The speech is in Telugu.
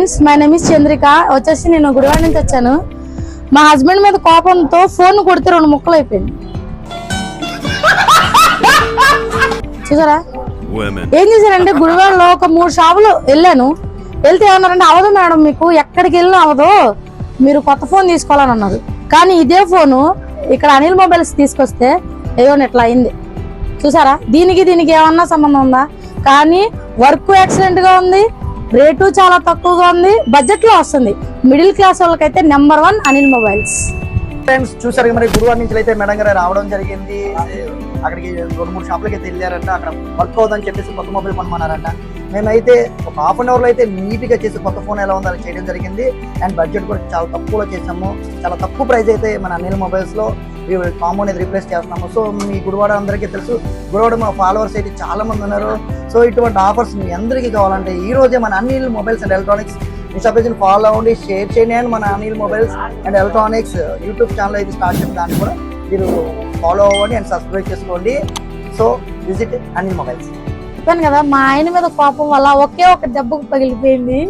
Friends, my name is Chandrika. వచ్చేసి నేను గుడివాడ నుంచి వచ్చాను. మా హస్బెండ్ మీద కోపంతో ఫోన్ కొడితే 2 ముక్కలు అయిపోయింది. చూసారా ఏం చేశారంటే, గుడివాడలో ఒక 3 షాపులు వెళ్ళాను. వెళ్తే ఏమన్నారంటే, అవదు మేడం, మీకు ఎక్కడికి వెళ్ళినా అవదు, మీరు కొత్త ఫోన్ తీసుకోవాలని అన్నారు. కానీ ఇదే ఫోను ఇక్కడ అనిల్ మొబైల్స్ తీసుకొస్తే ఏదో ఇట్లా అయింది. చూసారా, దీనికి ఏమన్నా సంబంధం ఉందా? కానీ వర్క్ ఎక్సలెంట్ గా ఉంది, రేటు చాలా తక్కువగా ఉంది, బడ్జెట్ లో వస్తుంది. మిడిల్ క్లాస్ వాళ్ళకైతే నెంబర్ 1 అనిల్ మొబైల్స్. ఫ్రెండ్స్ చూసారు మరి గురువారం నుంచి అయితే మేడం గారు రావడం జరిగింది. అక్కడికి 2-3 షాపులకి అయితే వెళ్ళారంట. అక్కడ వర్క్ అవుతుందని చెప్పేసి కొత్త మొబైల్ కొనమన్నారంట. మేమైతే ఒక హాఫ్ అన్ అవర్లో అయితే నీట్గా చేసి కొత్త ఫోన్ ఎలా ఉందో అలా చేయడం జరిగింది. అండ్ బడ్జెట్ కూడా చాలా తక్కువలో చేసాము. చాలా తక్కువ ప్రైస్ అయితే మన అనిల్ మొబైల్స్లో కాంబో అనేది రీప్లేస్ చేస్తున్నాము. సో మీ గుడివాడ అందరికీ తెలుసు, గుడివాడ మా ఫాలోవర్స్ అయితే చాలా మంది ఉన్నారు. సో ఇటువంటి ఆఫర్స్ మీ అందరికీ కావాలంటే ఈ రోజే మన Anil mobiles and electronics insta పేజ్ని ఫాలో అవ్వండి, షేర్ చేయండి. అండ్ మన Anil mobiles and electronics YouTube channel అయితే స్టార్ట్ చేసిన దాన్ని కూడా మీరు ఫాలో అవ్వండి అండ్ సబ్స్క్రైబ్ చేసుకోండి. So visit Anil mobiles. చెప్పాను కదా, మా ఆయన మీద కోపం వల్ల ఒకే ఒక దెబ్బకు పగిలిపోయింది.